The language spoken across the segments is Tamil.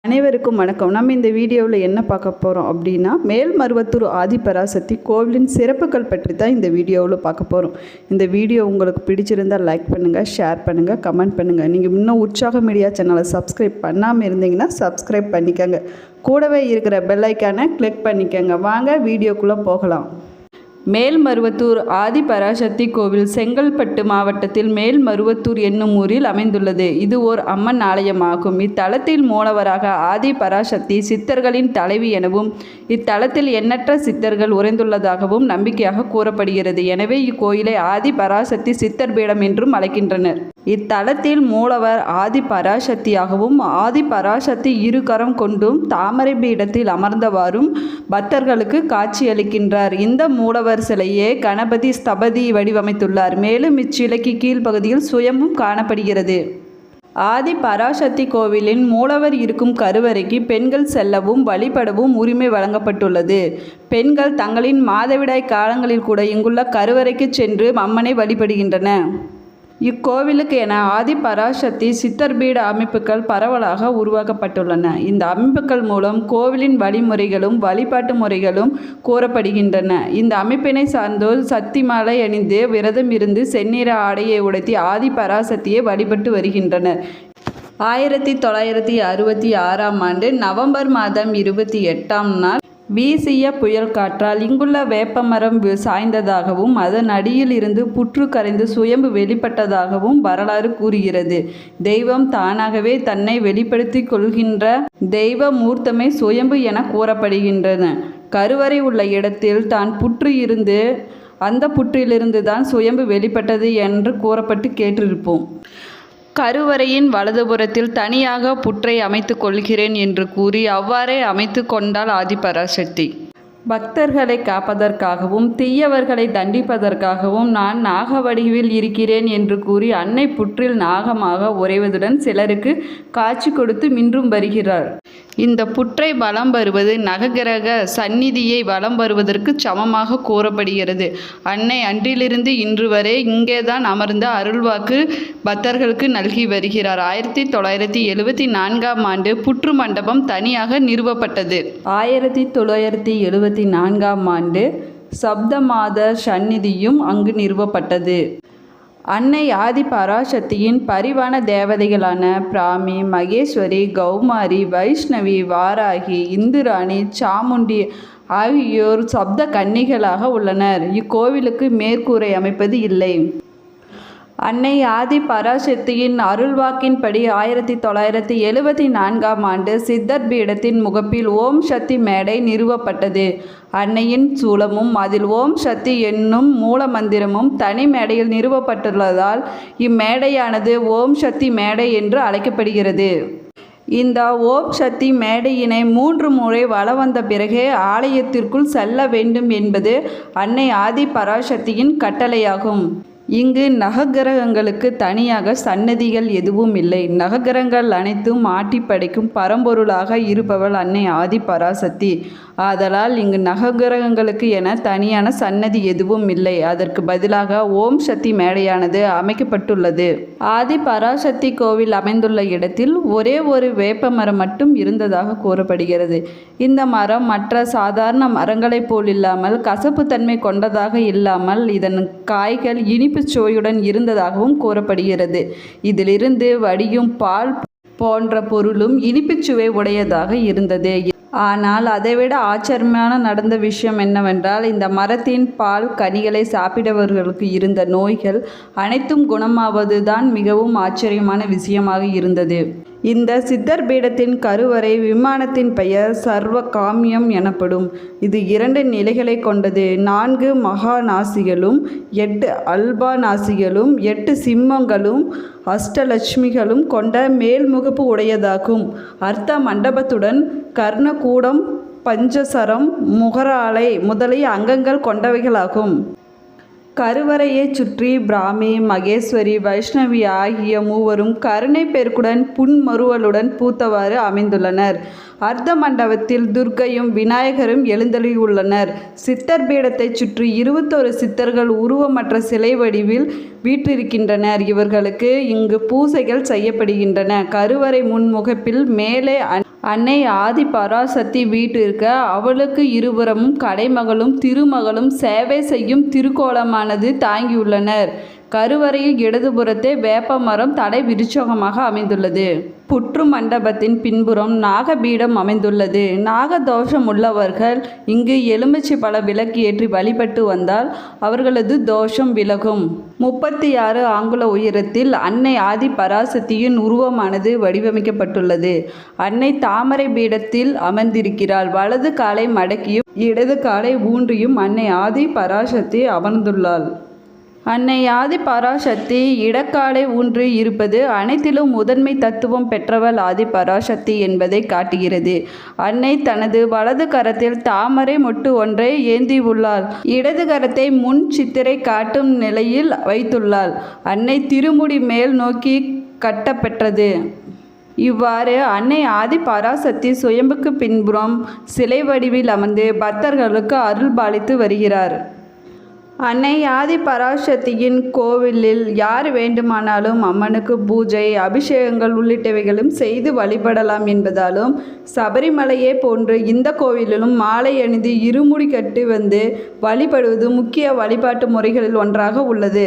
அனைவருக்கும் வணக்கம். நம்ம இந்த வீடியோவில் என்ன பார்க்க போகிறோம் அப்படின்னா, மேல்மருவத்தூர் ஆதிபராசக்தி கோவிலின் சிறப்புகள் பற்றி தான் இந்த வீடியோவில் பார்க்க போகிறோம். இந்த வீடியோ உங்களுக்கு பிடிச்சிருந்தால் லைக் பண்ணுங்கள், ஷேர் பண்ணுங்கள், கமெண்ட் பண்ணுங்கள். நீங்கள் இன்னும் உற்சாக மீடியா சேனலை சப்ஸ்கிரைப் பண்ணாமல் இருந்தீங்கன்னா சப்ஸ்கிரைப் பண்ணிக்கோங்க. கூடவே இருக்கிற பெல் ஐக்கானை கிளிக் பண்ணிக்கோங்க. வாங்க வீடியோக்குள்ளே போகலாம். மேல்மருவத்தூர் ஆதிபராசக்தி கோவில் செங்கல்பட்டு மாவட்டத்தில் மேல்மருவத்தூர் என்னும் ஊரில் அமைந்துள்ளது. இது ஓர் அம்மன் ஆலயமாகும். இத்தலத்தில் மூலவராக ஆதிபராசக்தி சித்தர்களின் தலைவி எனவும் இத்தலத்தில் எண்ணற்ற சித்தர்கள் உறைந்துள்ளதாகவும் நம்பிக்கையாக கூறப்படுகிறது. எனவே இக்கோயிலை ஆதிபராசக்தி சித்தர் பீடம் என்றும் அழைக்கின்றனர். இத்தலத்தில் மூலவர் ஆதிபராசக்தியாகவும் ஆதிபராசக்தி இருகரம் கொண்டும் தாமரை பீடத்தில் அமர்ந்தவாறும் பக்தர்களுக்கு காட்சியளிக்கின்றார். இந்த மூலவர் சிலையே கணபதி ஸ்தபதி வடிவமைத்துள்ளார். மேலும் இச்சிலைக்கு கீழ்ப்பகுதியில் சுயம்பும் காணப்படுகிறது. ஆதி பராசக்தி கோவிலின் மூலவர் இருக்கும் கருவறைக்கு பெண்கள் செல்லவும் வழிபடவும் உரிமை வழங்கப்பட்டுள்ளது. பெண்கள் தங்களின் மாதவிடாய் காலங்களில் கூட இங்குள்ள கருவறைக்கு சென்று அம்மனை வழிபடுகின்றன. இக்கோவிலுக்கு என ஆதிபராசக்தி சித்தர்பீட அமைப்புகள் பரவலாக உருவாக்கப்பட்டுள்ளன. இந்த அமைப்புகள் மூலம் கோவிலின் வழிமுறைகளும் வழிபாட்டு முறைகளும் கூறப்படுகின்றன. இந்த அமைப்பினை சார்ந்தோர் சக்தி மாலை அணிந்து விரதம் இருந்து செந்நிற ஆடையை உடுத்தி ஆதிபராசக்தியை வழிபட்டு வருகின்றனர். 1966ஆம் ஆண்டு நவம்பர் மாதம் 28ஆம் நாள் வீசிய புயல் காற்றால் இங்குள்ள வேப்பமரம் சாய்ந்ததாகவும் அதன் அடியில் இருந்து புற்று கரைந்து சுயம்பு வெளிப்பட்டதாகவும் வரலாறு கூறுகிறது. தெய்வம் தானாகவே தன்னை வெளிப்படுத்தி கொள்கின்ற தெய்வ மூர்த்தமே சுயம்பு என கூறப்படுகின்றன. கருவறை உள்ள இடத்தில் தான் புற்று இருந்து அந்த புற்றிலிருந்து தான் சுயம்பு வெளிப்பட்டது என்று கூறப்பட்டு கேட்டிருப்போம். கருவறையின் வலதுபுறத்தில் தனியாக புற்றை அமைத்து கொள்கிறேன் என்று கூறி அவ்வாறே அமைத்து கொண்டாள் ஆதிபராசக்தி. பக்தர்களை காப்பதற்காகவும் தீயவர்களை தண்டிப்பதற்காகவும் நான் நாக வடிவில் இருக்கிறேன் என்று கூறி அன்னை புற்றில் நாகமாக உறைவதுடன் சிலருக்கு காட்சி கொடுத்து மின்றும் வருகிறார். இந்த புற்றை வலம் வருவது நவகிரக சந்நிதியை வலம் வருவதற்கு சமமாக கூறப்படுகிறது. அன்னை அன்றிலிருந்து இன்று வரை இங்கேதான் அமர்ந்து அருள்வாக்கு பக்தர்களுக்கு நல்கி வருகிறார். 1974ஆம் ஆண்டு புற்று மண்டபம் தனியாக நிறுவப்பட்டது. 1974ஆம் ஆண்டு சப்தமாத சந்நிதியும் அங்கு நிறுவப்பட்டது. அன்னை ஆதிபராசக்தியின் பரிவான தேவதைகளான பிராமி, மகேஸ்வரி, கௌமாரி, வைஷ்ணவி, வாராகி, இந்துராணி, சாமுண்டி ஆகியோர் சப்த கன்னிகளாக உள்ளனர். இக்கோவிலுக்கு மேற்கூரை அமைப்பது இல்லை. அன்னை ஆதிபராசக்தியின் அருள்வாக்கின்படி 1974ஆம் ஆண்டு சித்தர் பீடத்தின் முகப்பில் ஓம் சக்தி மேடை நிறுவப்பட்டது. அன்னையின் சூலமும் அதில் ஓம் சக்தி என்னும் மூல மந்திரமும் தனி மேடையில் நிறுவப்பட்டுள்ளதால் இம்மேடையானது ஓம் சக்தி மேடை என்று அழைக்கப்படுகிறது. இந்த ஓம் சக்தி மேடையினை 3 முறை வலம் வந்த பிறகே ஆலயத்திற்குள் செல்ல வேண்டும் என்பது அன்னை ஆதிபராசக்தியின் கட்டளையாகும். இங்கு நவகிரகங்களுக்கு தனியாக சன்னதிகள் எதுவும் இல்லை. நவகிரகங்கள் அனைத்தும் ஆட்டி படைக்கும் பரம்பொருளாக இருப்பவள் அன்னை ஆதிபராசக்தி. ஆதலால் இங்கு நவகிரகங்களுக்கு என தனியான சன்னதி எதுவும் இல்லை. அதற்கு பதிலாக ஓம் சக்தி மேடையானது அமைக்கப்பட்டுள்ளது. ஆதிபராசக்தி கோவில் அமைந்துள்ள இடத்தில் ஒரே ஒரு வேப்ப மரம் மட்டும் இருந்ததாக கூறப்படுகிறது. இந்த மரம் மற்ற சாதாரண மரங்களைப் போல் இல்லாமல் கசப்பு தன்மை கொண்டதாக இல்லாமல் இதன் காய்கள் இனிப்பு சுவையுடன் இருந்ததாகவும் கூறப்படுகிறது. இதிலிருந்து வடியும் பால் போன்ற பொருளும் இனிப்புச்சுவை உடையதாக இருந்தது. ஆனால் அதைவிட ஆச்சரியமான நடந்த விஷயம் என்னவென்றால், இந்த மரத்தின் பால் கனிகளை சாப்பிடுபவர்களுக்கு இருந்த நோய்கள் அனைத்தும் குணமாவது தான் மிகவும் ஆச்சரியமான விஷயமாக இருந்தது. இந்த சித்தர் பீடத்தின் கருவறை விமானத்தின் பெயர் சர்வ காமியம் எனப்படும். இது 2 நிலைகளை கொண்டது. 4 மகா நாசிகளும் 8 அல்பா நாசிகளும் 8 சிம்மங்களும் அஷ்டலட்சுமிகளும் கொண்ட மேல்முகப்பு உடையதாகும். அர்த்த மண்டபத்துடன் கர்ணகூடம், பஞ்சசரம், முகராலை முதலிய அங்கங்கள் கொண்டவைகளாகும். கருவறையை சுற்றி பிராமி, மகேஸ்வரி, வைஷ்ணவி ஆகிய மூவரும் கருணை பெருக்குடன் புன்மருவலுடன் பூத்தவாறு அமைந்துள்ளனர். அர்த்த மண்டபத்தில் துர்க்கையும் விநாயகரும் எழுந்தருளியுள்ளனர். சித்தர் பீடத்தை சுற்றி 21 சித்தர்கள் உருவமற்ற சிலை வடிவில் வீற்றிருக்கின்றனர். இவர்களுக்கு இங்கு பூசைகள் செய்யப்படுகின்றன. கருவறை முன்முகப்பில் மேலே அன்னை ஆதி பராசக்தி வீட்டிற்கு அவளுக்கு இருபுறமும் கடைமகளும் திருமகளும் சேவை செய்யும் திருக்கோலமானது தாங்கியுள்ளனர். கருவறையில் இடதுபுறத்தே வேப்ப மரம் தடை விருட்சகமாக அமைந்துள்ளது. புற்று மண்டபத்தின் பின்புறம் நாகபீடம் அமைந்துள்ளது. நாகதோஷம் உள்ளவர்கள் இங்கு எலுமிச்சை பழ விளக்கு ஏற்றி வழிபட்டு வந்தால் அவர்களது தோஷம் விலகும். 36 அங்குல உயரத்தில் அன்னை ஆதி பராசக்தியின் உருவமானது வடிவமைக்கப்பட்டுள்ளது. அன்னை தாமரை பீடத்தில் அமர்ந்திருக்கிறாள். வலது காலை மடக்கியும் இடது காலை ஊன்றியும் அன்னை ஆதி பராசக்தி அமர்ந்துள்ளாள். அன்னை ஆதி பராசக்தி இடக்காலை ஊன்றி இருப்பது அனைத்திலும் முதன்மை தத்துவம் பெற்றவள் ஆதி பராசக்தி என்பதை காட்டுகிறது. அன்னை தனது வலது கரத்தில் தாமரை மொட்டு ஒன்றை ஏந்தியுள்ளாள். இடது கரத்தை முன் சித்திரை காட்டும் நிலையில் வைத்துள்ளாள். அன்னை திருமுடி மேல் நோக்கி கட்டப்பெற்றது. இவ்வாறு அன்னை ஆதி பராசக்தி சுயம்புக்கு பின்புறம் சிலை வடிவில் அமர்ந்து பக்தர்களுக்கு அருள் பாலித்து வருகிறார். அன்னை ஆதி பராசக்தியின் கோவிலில் யார் வேண்டுமானாலும் அம்மனுக்கு பூஜை, அபிஷேகங்கள் உள்ளிட்டவைகளும் செய்து வழிபடலாம் என்பதாலும் சபரிமலையே போன்று இந்த கோவிலிலும் மாலை அணிந்து இருமுடி கட்டி வந்து வழிபடுவது முக்கிய வழிபாட்டு முறைகளில் ஒன்றாக உள்ளது.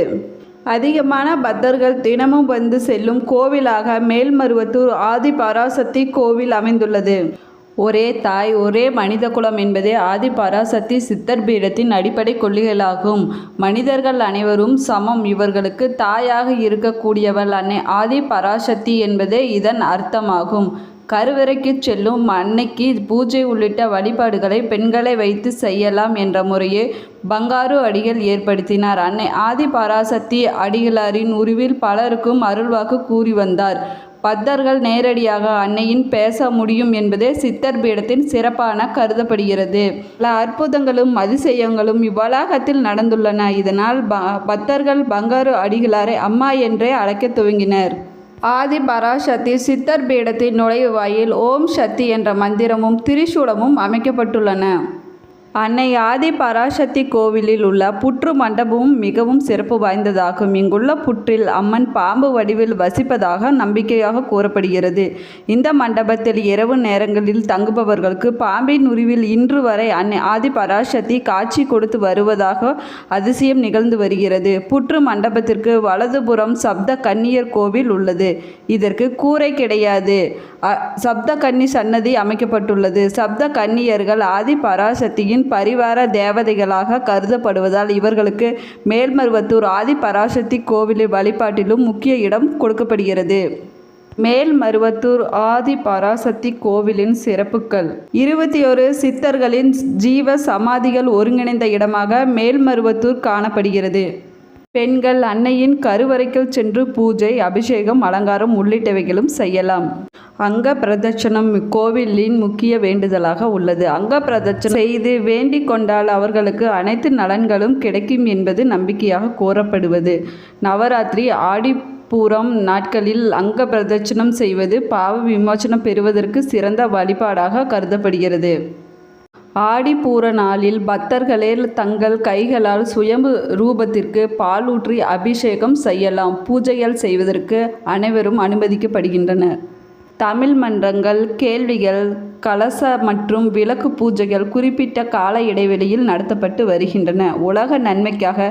அதிகமான பக்தர்கள் தினமும் வந்து செல்லும் கோவிலாக மேல்மருவத்தூர் ஆதி பராசக்தி கோவில் அமைந்துள்ளது. ஒரே தாய் ஒரே மனித குலம் என்பதே ஆதி பராசக்தி சித்தர் பீடத்தின் அடிப்படை கொள்கைகளாகும். மனிதர்கள் அனைவரும் சமம். இவர்களுக்கு தாயாக இருக்கக்கூடியவள் அன்னை ஆதி பராசக்தி என்பதே இதன் அர்த்தமாகும். கருவறைக்கு செல்லும் அன்னைக்கு பூஜை உள்ளிட்ட வழிபாடுகளை பெண்களை வைத்து செய்யலாம் என்ற முறையை பங்காரு அடிகள் ஏற்படுத்தினார். அன்னை ஆதி பராசக்தி அடிகளாரின் உருவில் பலருக்கும் அருள்வாக்கு கூறி வந்தார். பக்தர்கள் நேரடியாக அன்னையின் பேச முடியும் என்பதே சித்தர் பீடத்தின் சிறப்பான கருதப்படுகிறது. பல அற்புதங்களும் அதிசயங்களும் இவ்வளாகத்தில் நடந்துள்ளன. இதனால் பக்தர்கள் பங்காரு அடிகளாரை அம்மா என்றே அழைக்க துவங்கினர். ஆதி பராசக்தி சித்தர் பீடத்தின் நுழைவாயில் ஓம் சக்தி என்ற மந்திரமும் திரிசூலமும் அமைக்கப்பட்டுள்ளன. அன்னை ஆதி பராசக்தி கோவிலில் உள்ள புற்று மண்டபமும் மிகவும் சிறப்பு வாய்ந்ததாகும். இங்குள்ள புற்றில் அம்மன் பாம்பு வடிவில் வசிப்பதாக நம்பிக்கையாக கூறப்படுகிறது. இந்த மண்டபத்தில் இரவு நேரங்களில் தங்குபவர்களுக்கு பாம்பின் உருவில் இன்று வரை அன்னை ஆதி பராசக்தி காட்சி கொடுத்து வருவதாக அதிசயம் நிகழ்ந்து வருகிறது. புற்று மண்டபத்திற்கு வலதுபுறம் சப்த கன்னியர் கோவில் உள்ளது. இதற்கு கூரை கிடையாது. சப்த கன்னி சன்னதி அமைக்கப்பட்டுள்ளது. சப்த கன்னியர்கள் ஆதி பராசக்தியின் பரிவார தேவதைகளாக கருதப்படுவதால் இவர்களுக்கு மேல்மருவத்தூர் ஆதி பராசக்தி கோவிலில் வழிபாட்டிலும் முக்கிய இடம் கொடுக்கப்படுகிறது. மேல்மருவத்தூர் ஆதி பராசக்தி கோவிலின் சிறப்புகள்: 21 சித்தர்களின் ஜீவ சமாதிகள் ஒருங்கிணைந்த இடமாக மேல்மருவத்தூர் காணப்படுகிறது. பெண்கள் அன்னையின் கருவறைக்குள் சென்று பூஜை, அபிஷேகம், அலங்காரம் உள்ளிட்டவைகளும் செய்யலாம். அங்க பிரதட்சணம் இக்கோவிலின் முக்கிய வேண்டுதலாக உள்ளது. அங்க பிரதட்சணம் செய்து வேண்டிக் கொண்டால் அவர்களுக்கு அனைத்து நலன்களும் கிடைக்கும் என்பது நம்பிக்கையாக கூறப்படுவது. நவராத்திரி, ஆடிப்பூரம் நாட்களில் அங்க பிரதட்சணம் செய்வது பாவ விமோசனம் பெறுவதற்கு சிறந்த வழிபாடாக கருதப்படுகிறது. ஆடிப்பூர நாளில் பக்தர்களே தங்கள் கைகளால் சுயம்பு ரூபத்திற்கு பால் ஊற்றி அபிஷேகம் செய்யலாம். பூஜைகள் செய்வதற்கு அனைவரும் அனுமதிக்கப்படுகின்றனர். தமிழ் மன்றங்கள், கேள்விகள், கலச மற்றும் விளக்கு பூஜைகள் குறிப்பிட்ட கால இடைவெளியில் நடத்தப்பட்டு வருகின்றன. உலக நன்மைக்காக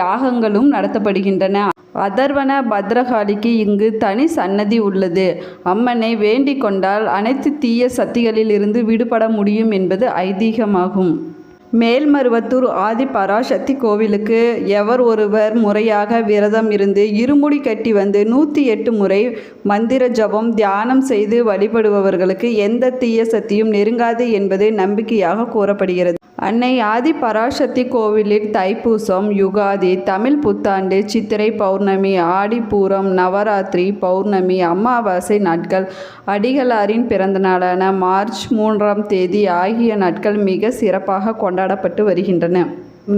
யாகங்களும் நடத்தப்படுகின்றன. அதர்வன பத்ரகாளிக்கு இங்கு தனி சன்னதி உள்ளது. அம்மனை வேண்டிக் கொண்டால் அனைத்து தீய சக்திகளில் இருந்து விடுபட முடியும் என்பது ஐதீகமாகும். மேல்மருவத்தூர் ஆதி பராசக்தி கோவிலுக்கு எவர் ஒருவர் முறையாக விரதம் இருந்து இருமுடி கட்டி வந்து 108 முறை மந்திர ஜபம், தியானம் செய்து வழிபடுபவர்களுக்கு எந்த தீய சக்தியும் நெருங்காது என்பது நம்பிக்கையாக கூறப்படுகிறது. அன்னை ஆதி பராசக்தி கோவிலில் தைப்பூசம், யுகாதி, தமிழ் புத்தாண்டு, சித்திரை பௌர்ணமி, ஆடிப்பூரம், நவராத்திரி, பௌர்ணமி, அமாவாசை நாட்கள், அடிகளாரின் பிறந்த நாளான மார்ச் 3ஆம் தேதி ஆகிய நாட்கள் மிக சிறப்பாக கொண்டாடப்பட்டு வருகின்றன.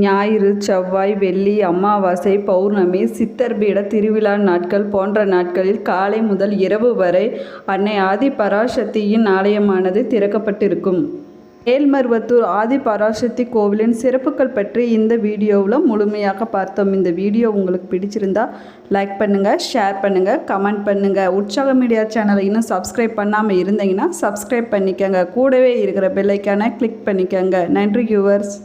ஞாயிறு, செவ்வாய், வெள்ளி, அமாவாசை, பௌர்ணமி, சித்தர் பீட திருவிழா நாட்கள் போன்ற நாட்களில் காலை முதல் இரவு வரை அன்னை ஆதி பராசக்தியின் ஆலயமானது திறக்கப்பட்டிருக்கும். மேல்மருவத்தூர் ஆதி பராசக்தி கோவிலின் சிறப்புகள் பற்றி இந்த வீடியோவில் முழுமையாக பார்த்தோம். இந்த வீடியோ உங்களுக்கு பிடிச்சிருந்தா லைக் பண்ணுங்கள், ஷேர் பண்ணுங்கள், கமெண்ட் பண்ணுங்கள். உற்சாக மீடியா சேனலை இன்னும் சப்ஸ்கிரைப் பண்ணாமல் இருந்தீங்கன்னா சப்ஸ்கிரைப் பண்ணிக்கோங்க. கூடவே இருக்கிற பெல் ஐக்கானை கிளிக் பண்ணிக்கோங்க. நன்றி வியூவர்ஸ்.